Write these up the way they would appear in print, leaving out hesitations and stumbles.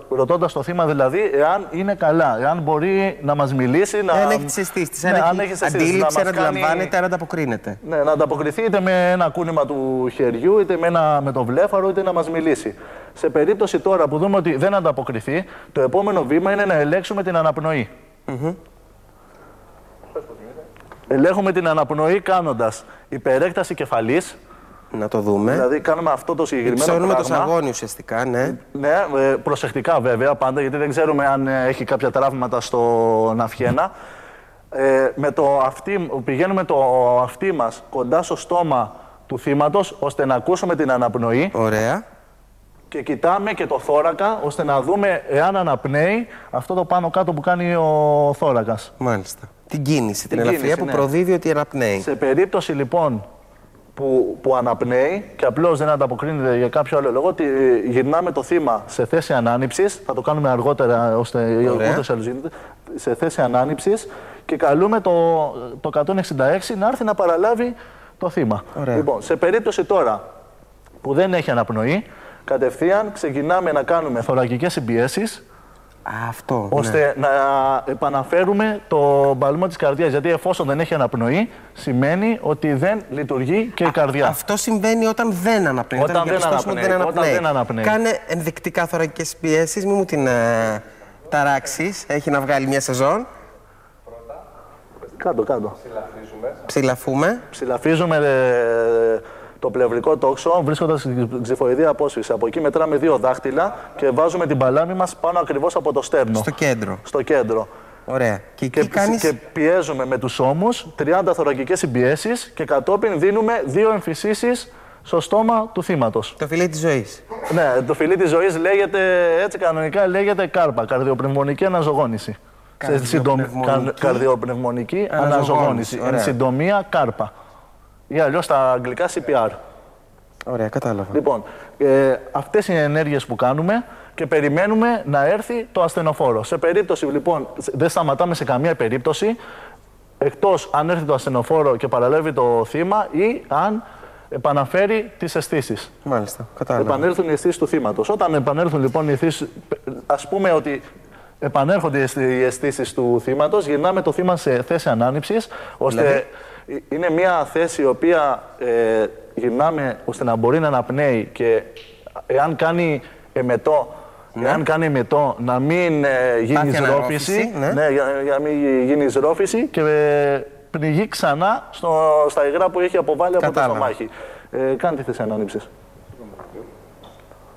Ρωτώντας το θύμα δηλαδή, εάν είναι καλά, εάν μπορεί να μας μιλήσει. Αν έχει τις αισθήσεις, αν έχει αντίληψη, να αντιλαμβάνεται, αν ανταποκρίνεται. Ναι, να ανταποκριθεί είτε με ένα κούνημα του χεριού, είτε με το βλέφαρο, είτε να μας μιλήσει. Σε περίπτωση τώρα που δούμε ότι δεν ανταποκριθεί, το επόμενο βήμα είναι να ελέγξουμε την αναπνοή. Ελέγχουμε την αναπνοή κάνοντας υπερέκταση κεφαλής. Να το δούμε. Δηλαδή κάνουμε αυτό το συγκεκριμένο πράγμα. Ψώνουμε το σαγόνι ουσιαστικά, ναι. Ναι, προσεκτικά βέβαια πάντα, γιατί δεν ξέρουμε αν έχει κάποια τραύματα στον αυχένα. Πηγαίνουμε το αυτί μας κοντά στο στόμα του θύματος, ώστε να ακούσουμε την αναπνοή. Ωραία. Και κοιτάμε και το θώρακα, ώστε να δούμε εάν αναπνέει αυτό το πάνω κάτω που κάνει ο θώρακας. Μάλιστα. Την κίνηση, την ελαφριά που προδίδει ότι αναπνέει. Σε περίπτωση λοιπόν που αναπνέει και απλώς δεν ανταποκρίνεται για κάποιο άλλο λόγο, γυρνάμε το θύμα σε θέση ανάνυψης. Θα το κάνουμε αργότερα, ώστε ούτως ή άλλως γίνεται. Σε θέση ανάνυψης και καλούμε το 166 να έρθει να παραλάβει το θύμα. Λοιπόν, σε περίπτωση τώρα που δεν έχει αναπνοή, κατευθείαν ξεκινάμε να κάνουμε θωρακικές συμπιέσεις. Αυτό, ώστε να επαναφέρουμε το μπαλμό της καρδιάς. Γιατί εφόσον δεν έχει αναπνοή, σημαίνει ότι δεν λειτουργεί και η καρδιά. Αυτό συμβαίνει όταν δεν αναπνέει. Όταν δεν αναπνέει. Κάνε ενδεικτικά θωρακικές πιέσεις, μη μου την ταράξεις. Έχει να βγάλει μια σεζόν. Κάτω. Ψηλαφίζουμε το πλευρικό τόξο, βρίσκοντας την ξυφοειδή απόσφυξη. Από εκεί μετράμε 2 δάχτυλα και βάζουμε την παλάμη μας πάνω ακριβώς από το στέρνο. Στο κέντρο. Ωραία. Και πιέζουμε με τους ώμους 30 θωρακικές συμπιέσεις και κατόπιν δίνουμε 2 εμφυσίσεις στο στόμα του θύματος. Το φιλί της ζωής. Ναι, το φιλί της ζωής λέγεται, έτσι κανονικά λέγεται κάρπα, καρδιοπνευμονική αναζωγόνηση. Καρδιοπνευμονική αναζωγόνηση. Εν συντομία κάρπα. Ή αλλιώς στα αγγλικά CPR. Ωραία, κατάλαβα. Λοιπόν, αυτές είναι οι ενέργειες που κάνουμε και περιμένουμε να έρθει το ασθενοφόρο. Σε περίπτωση, λοιπόν, δεν σταματάμε σε καμία περίπτωση, εκτός αν έρθει το ασθενοφόρο και παραλάβει το θύμα ή αν επαναφέρει τις αισθήσεις. Μάλιστα, κατάλαβα. Επανέλθουν οι αισθήσεις του θύματος. Όταν επανέλθουν λοιπόν οι αισθήσεις, ας πούμε ότι επανέρχονται οι αισθήσεις του θύματος, γυρνάμε το θύμα σε θέση ανάνυψης, ώστε είναι μια θέση η οποία γυρνάμε ώστε να μπορεί να αναπνέει και εάν κάνει εμετό, να μην γίνει εισρόφηση, για να μην γίνει εισρόφηση και πνιγεί ξανά στα υγρά που έχει αποβάλει από το στομάχι. Κάνει τη θέση ανάνυψης.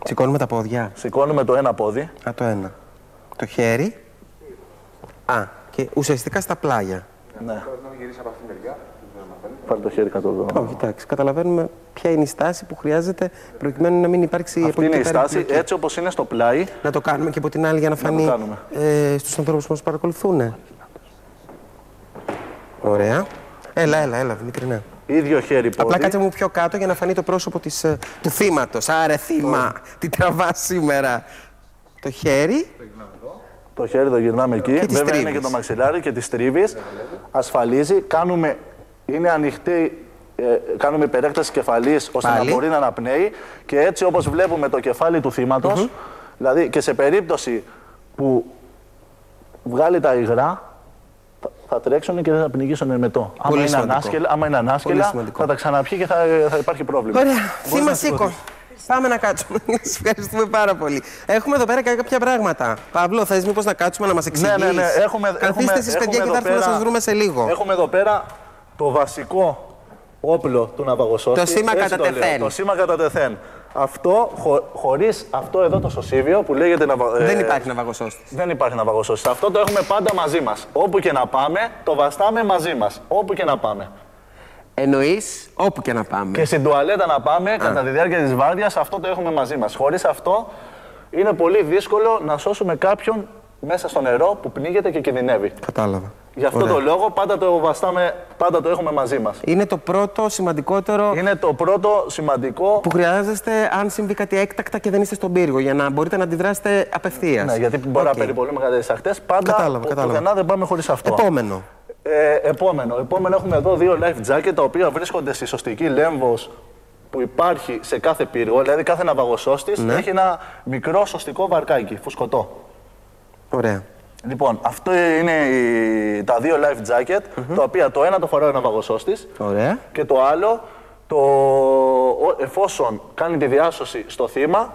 Σηκώνουμε τα πόδια. Σηκώνουμε το ένα πόδι. Το ένα. Το χέρι. Και ουσιαστικά στα πλάγια. Ναι. Πάρε το χέρι κάτω εδώ. Όχι, εντάξει. Καταλαβαίνουμε ποια είναι η στάση που χρειάζεται προκειμένου να μην υπάρξει. Αυτή είναι η στάση, έτσι όπως είναι στο πλάι. Να το κάνουμε και από την άλλη για να φανεί στους ανθρώπους που μας παρακολουθούν. Ωραία. Έλα, Δημήτρη, ναι. Ίδιο χέρι πόδι. Απλά κάτσε μου πιο κάτω για να φανεί το πρόσωπο του θύματος. Άρε θύμα, τι τραβάς σήμερα. Το χέρι. Το χέρι το γυρνάμε εκεί. Βέβαια στρίβεις. Είναι και το μαξιλάρι και τη στρίβεις. Ασφαλίζει. Είναι ανοιχτή. Κάνουμε υπερέκταση κεφαλής ώστε να μπορεί να αναπνέει. Και έτσι όπως βλέπουμε το κεφάλι του θύματος, δηλαδή και σε περίπτωση που βγάλει τα υγρά, θα τρέξουν και δεν θα πνιγήσουν εμετό. Άμα είναι ανάσκελα, θα τα ξαναπιεί και θα υπάρχει πρόβλημα. Ωραία. Θύμα σήκω. Πάμε να κάτσουμε. Σας ευχαριστούμε πάρα πολύ. Έχουμε εδώ πέρα και κάποια πράγματα. Παύλο, θες μήπως να κάτσουμε να μας εξηγήσεις? Ναι. Καθίστε εσείς παιδιά και θα έρθουμε να σας βρούμε σε λίγο. Έχουμε εδώ πέρα το βασικό όπλο του ναυαγοσώστη. Το σήμα κατά τεθέν. Το σήμα κατά τεθέν. Αυτό, χωρίς αυτό εδώ το σωσίβιο που λέγεται δεν υπάρχει ναυαγοσώστης. Δεν υπάρχει ναυαγοσώστης. Αυτό το έχουμε πάντα μαζί μας. Όπου και να πάμε, το βαστάμε μαζί μας. Όπου και να πάμε. Εννοείς όπου και να πάμε. Και στην τουαλέτα να πάμε, κατά τη διάρκεια της βάρδιας, αυτό το έχουμε μαζί μας. Χωρίς αυτό είναι πολύ δύσκολο να σώσουμε κάποιον μέσα στο νερό που πνίγεται και κινδυνεύει. Κατάλαβα. Γι' αυτό το λόγο πάντα το βαστάμε, πάντα το έχουμε μαζί μας. Είναι το πρώτο σημαντικότερο. Είναι το πρώτο σημαντικό που χρειάζεστε αν συμβεί κάτι έκτακτα και δεν είστε στον πύργο, για να μπορείτε να αντιδράσετε απευθείας. Ναι, γιατί μπορεί να περιπολούμε μεγαλύτερες ακτές. Πάντα πουθενά δεν πάμε χωρίς αυτό. Επόμενο έχουμε εδώ 2 life jacket τα οποία βρίσκονται στη σωστική λέμβος που υπάρχει σε κάθε πύργο, δηλαδή κάθε ναυαγοσώστης έχει ένα μικρό σωστικό βαρκάκι, φουσκωτό. Ωραία. Λοιπόν, αυτό είναι τα δύο life jacket, τα οποία το ένα το φοράει ο ναυαγοσώστης και το άλλο, εφόσον κάνει τη διάσωση στο θύμα,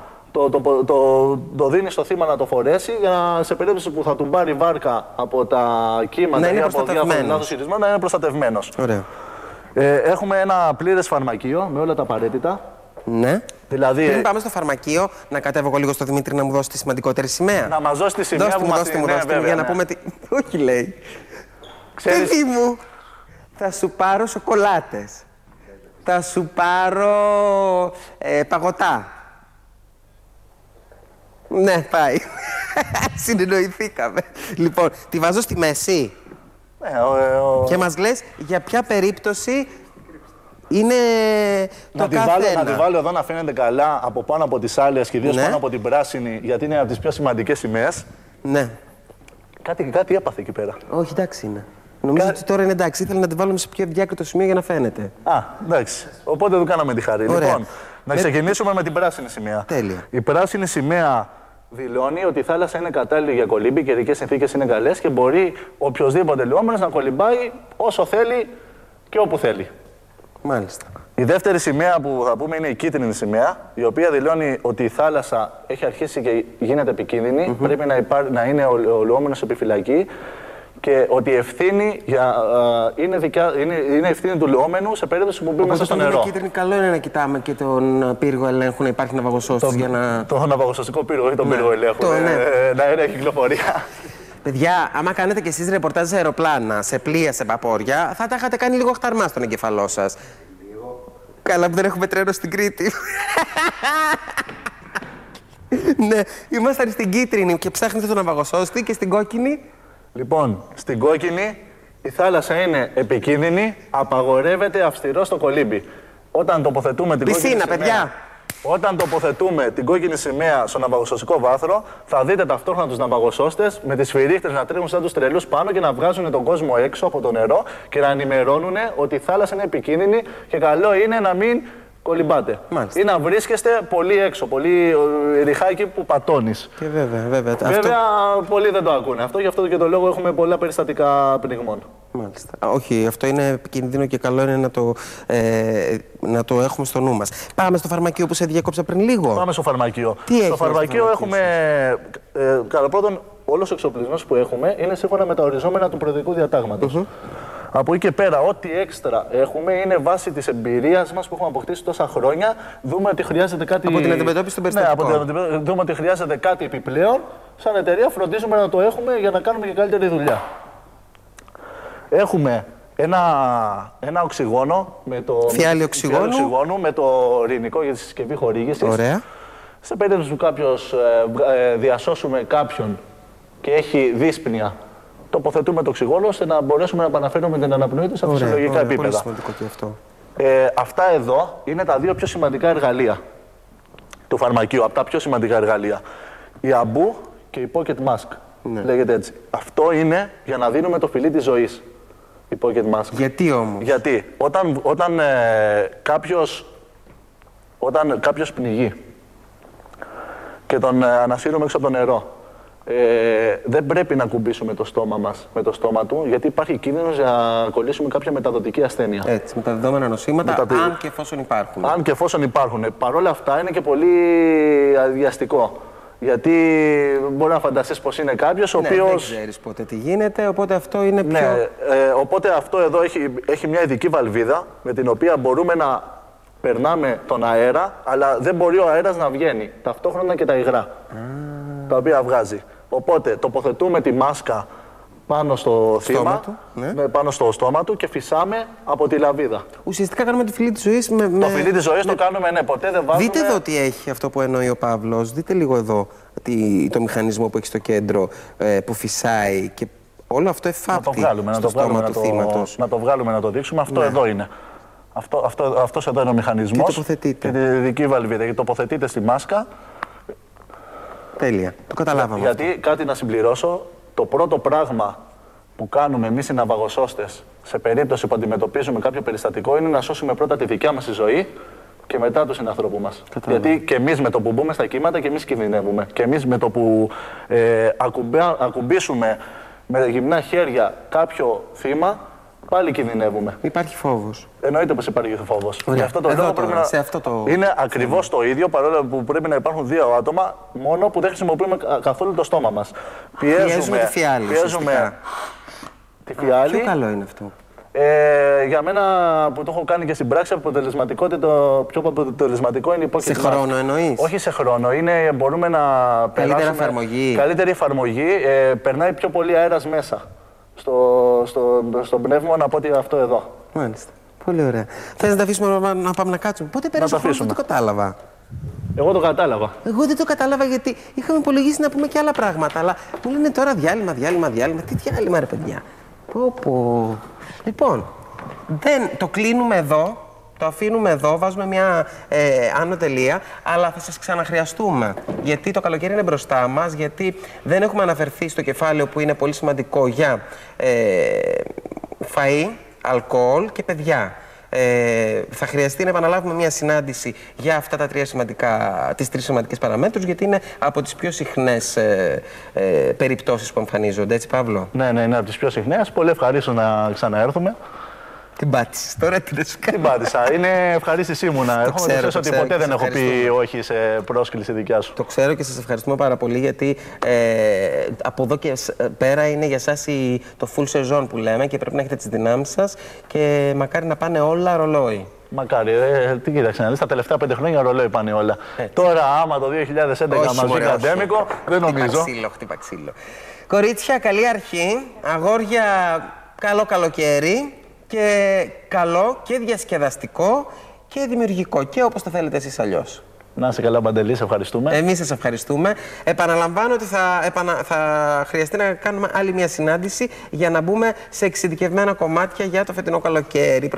το δίνει στο θύμα να το φορέσει για σε περίπτωση που θα του πάρει βάρκα από τα κύματα ή από διάφορα λάθος χειρισμένα να είναι προστατευμένος. Ωραία. Έχουμε ένα πλήρες φαρμακείο με όλα τα απαραίτητα. Ναι. Δηλαδή, πριν πάμε στο φαρμακείο, να κατέβω εγώ λίγο στο Δημήτρη να μου δώσει τη σημαντικότερη σημαία. Να μας δώσει τη σημαία που μας την δώσει για να πούμε τι. Όχι, λέει. Παιδί μου, θα σου πάρω σοκολάτες. Θα σου πάρω παγωτά. Ναι, πάει. Συνεννοηθήκαμε. Λοιπόν, τη βάζω στη μέση. Και μας λες για ποια περίπτωση είναι το κάθε να τη βάλω εδώ να φαίνεται καλά από πάνω από τις άλλες και ιδίως πάνω από την πράσινη, γιατί είναι από τις πιο σημαντικές σημαίες. Ναι. Κάτι έπαθε εκεί πέρα. Όχι, εντάξει είναι. Νομίζω ότι τώρα είναι εντάξει. Ήθελα να τη βάλουμε σε πιο ευδιάκριτο σημείο για να φαίνεται. Εντάξει. Οπότε του κάναμε τη χαρή. Ωραία. Λοιπόν, να ξεκινήσουμε με την πράσινη σημαία. Τέλεια. Η πράσινη σημαία δηλώνει ότι η θάλασσα είναι κατάλληλη για κολύμπη, οι καιρικές συνθήκες είναι καλές και μπορεί οποιοδήποτε λιώμενος να κολυμπάει όσο θέλει και όπου θέλει. Μάλιστα. Η δεύτερη σημαία που θα πούμε είναι η κίτρινη σημαία, η οποία δηλώνει ότι η θάλασσα έχει αρχίσει και γίνεται επικίνδυνη, πρέπει να είναι ο λιώμενος επιφυλακή και ότι η ευθύνη είναι ευθύνη του λιώμενου σε περίπτωση που μπει μέσα στο νερό. Είναι κίτρινη, καλό είναι να κοιτάμε και τον πύργο ελέγχου, να υπάρχει ναυαγοσώστης για να... Το ναυαγοσωστικό πύργο, όχι τον πύργο ελέγχου, να είναι κυκλοφορία. Παιδιά, άμα κάνετε κι εσείς ρεπορτάζ σε αεροπλάνα, σε πλοία, σε παπόρια, θα τα είχατε κάνει λίγο χταρμά στον εγκεφαλό σας. Καλά που δεν έχουμε τρένο στην Κρήτη. Ναι, ήμασταν στην κίτρινη και ψάχνετε τον ναυαγοσώστη και στην κόκκινη. Λοιπόν, στην κόκκινη η θάλασσα είναι επικίνδυνη, απαγορεύεται αυστηρό στο κολύμπι. Όταν τοποθετούμε την κόκκινη σημαία, παιδιά. Όταν τοποθετούμε την κόκκινη σημαία στο ναυαγοσωστικό βάθρο, θα δείτε ταυτόχρονα τους ναυαγοσώστες με τις σφυρίχτες να τρέχουν σαν τους τρελούς πάνω και να βγάζουν τον κόσμο έξω από το νερό και να ενημερώνουν ότι η θάλασσα είναι επικίνδυνη και καλό είναι να μην κολυμπάτε. Μάλιστα. Ή να βρίσκεστε πολύ έξω, πολύ ριχάκι που πατώνεις. Και βέβαια. Βέβαια, πολλοί δεν το ακούνε αυτό, γι' αυτό και το λόγο έχουμε πολλά περιστατικά πνιγμών. Μάλιστα. Όχι, αυτό είναι επικίνδυνο και καλό είναι να το έχουμε στο νου μας. Πάμε στο φαρμακείο που σε διέκοψα πριν λίγο. Πάμε στο φαρμακείο. Στο φαρμακείο έχουμε. Κατά πρώτον, όλος ο εξοπλισμός που έχουμε είναι σύμφωνα με τα οριζόμενα του προεδρικού διατάγματος. Από εκεί και πέρα, ό,τι έξτρα έχουμε είναι βάση της εμπειρίας μας που έχουμε αποκτήσει τόσα χρόνια. Δούμε ότι χρειάζεται κάτι. Από την αντιμετώπιση των περιστατικών. Ναι, δούμε ότι χρειάζεται κάτι επιπλέον. Σαν εταιρεία φροντίζουμε να το έχουμε για να κάνουμε και καλύτερη δουλειά. Έχουμε ένα οξυγόνο με το. Φιάλι οξυγόνου με το ειρηνικό για τη συσκευή χορήγησης. Ωραία. Σε περίπτωση που διασώσουμε κάποιον και έχει δύσπνοια, τοποθετούμε το οξυγόνο ώστε να μπορέσουμε να επαναφέρουμε την αναπνοή του σε φυσιολογικά επίπεδα. Πολύ σημαντικό και αυτό. Αυτά εδώ είναι τα δύο πιο σημαντικά εργαλεία του φαρμακείου. Από τα πιο σημαντικά εργαλεία. Η αμπού και η pocket mask. Ναι. Λέγεται έτσι. Αυτό είναι για να δίνουμε το φιλί της ζωής. Η pocket mask. Γιατί όμως? Γιατί όταν κάποιος πνιγεί και τον ανασύρουμε έξω από το νερό, δεν πρέπει να κουμπίσουμε το στόμα μας με το στόμα του, γιατί υπάρχει κίνδυνος να κολλήσουμε κάποια μεταδοτική ασθένεια. Έτσι, μεταδεδομένα νοσήματα, αν και εφόσον υπάρχουν. Αν και εφόσον υπάρχουν. Παρ' όλα αυτά είναι και πολύ αδιαστικό. Γιατί μπορεί να φανταστείς πως είναι κάποιος ο οποίος. Δεν ξέρεις πότε τι γίνεται, οπότε αυτό είναι πιο. Ναι, οπότε αυτό εδώ έχει μια ειδική βαλβίδα με την οποία μπορούμε να περνάμε τον αέρα, αλλά δεν μπορεί ο αέρας να βγαίνει. Ταυτόχρονα και τα υγρά. Τα οποία βγάζει. Οπότε τοποθετούμε τη μάσκα πάνω στο θύμα, πάνω στο στόμα του και φυσάμε από τη λαβίδα. Ουσιαστικά κάνουμε τη φυλή της ζωής Το φιλί της ζωής το κάνουμε, ναι, ποτέ δεν βάζουμε. Δείτε εδώ τι έχει αυτό που εννοεί ο Παύλος. Δείτε λίγο εδώ το μηχανισμό που έχει στο κέντρο που φυσάει και όλο αυτό εφάπτει στο στόμα του θύματος. Να το βγάλουμε, να το δείξουμε. Αυτό εδώ είναι. Αυτός εδώ είναι ο μηχανισμός. Και τοποθετείτε. Και τη δική βαλβίδα. Και τοποθετείτε στη μάσκα. Τέλεια. Το καταλάβαμε. Γιατί κάτι να συμπληρώσω. Το πρώτο πράγμα που κάνουμε εμείς οι ναυαγοσώστες σε περίπτωση που αντιμετωπίζουμε κάποιο περιστατικό είναι να σώσουμε πρώτα τη δικιά μας τη ζωή και μετά του συνανθρώπου μας. Γιατί και εμείς με το που μπούμε στα κύματα και εμείς κινδυνεύουμε. Και εμείς με το που ακουμπήσουμε με γυμνά χέρια κάποιο θύμα, πάλι κινδυνεύουμε. Υπάρχει φόβος. Εννοείται πως υπάρχει φόβος. Γι' αυτό το λόγο πρέπει να είναι ακριβώς το ίδιο, παρόλο που πρέπει να υπάρχουν δύο άτομα, μόνο που δεν χρησιμοποιούμε καθόλου το στόμα μας. Πιέζουμε τη φιάλη. Πιέζουμε τη φιάλη. Ποιο καλό είναι αυτό? Για μένα που το έχω κάνει και στην πράξη, το πιο αποτελεσματικό είναι υπόκειται. Σε χρόνο εννοείς? Όχι σε χρόνο. Μπορούμε να περάσουμε. Εφαρμογή. Καλύτερη εφαρμογή. Περνάει πιο πολύ αέρας μέσα στο πνεύμα από ότι αυτό εδώ. Μάλιστα. Πολύ ωραία. Θες να τα αφήσουμε να πάμε να κάτσουμε? Πότε πέρασε ο χρόνος? Δεν το κατάλαβα. Εγώ το κατάλαβα. Εγώ δεν το κατάλαβα γιατί είχαμε υπολογίσει να πούμε και άλλα πράγματα. Αλλά μου λένε τώρα διάλειμμα. Τι διάλειμμα, ρε παιδιά? Πω. Λοιπόν, το κλείνουμε εδώ, το αφήνουμε εδώ, βάζουμε μια άνω τελεία, αλλά θα σας ξαναχρειαστούμε. Γιατί το καλοκαίρι είναι μπροστά μας, γιατί δεν έχουμε αναφερθεί στο κεφάλαιο που είναι πολύ σημαντικό για φαΐ, αλκοόλ και παιδιά. Θα χρειαστεί να επαναλάβουμε μια συνάντηση για αυτά τις τρεις σημαντικές παραμέτρους, γιατί είναι από τις πιο συχνές περιπτώσεις που εμφανίζονται, έτσι Παύλο? Ναι, είναι από τις πιο συχνές. Πολύ ευχαρίστω να ξαναέρθουμε. Την πάτησες τώρα, τι να σου κάνω? Την πάτησα. Είναι ευχαρίστησή μου να έρχομαι. Ξέρεις ότι ποτέ δεν έχω πει όχι σε πρόσκληση δικιά σου. Το ξέρω και σας ευχαριστούμε πάρα πολύ, γιατί από εδώ και πέρα είναι για εσάς το full season που λέμε και πρέπει να έχετε τις δυνάμεις σας και μακάρι να πάνε όλα ρολόι. Μακάρι. Τι κοίταξε να δεις, τα τελευταία 5 χρόνια ρολόι πάνε όλα. Τώρα, άμα το 2011 μας βγει καντέμικο, δεν νομίζω. Χτύπα ξύλο. Κορίτσια, καλή αρχή. Αγόρια, καλό καλοκαίρι. Και καλό και διασκεδαστικό και δημιουργικό και όπως το θέλετε εσείς αλλιώς. Να είσαι καλά, Παντελή, σε ευχαριστούμε. Εμείς σας ευχαριστούμε. Επαναλαμβάνω ότι θα χρειαστεί να κάνουμε άλλη μια συνάντηση για να μπούμε σε εξειδικευμένα κομμάτια για το φετινό καλοκαίρι.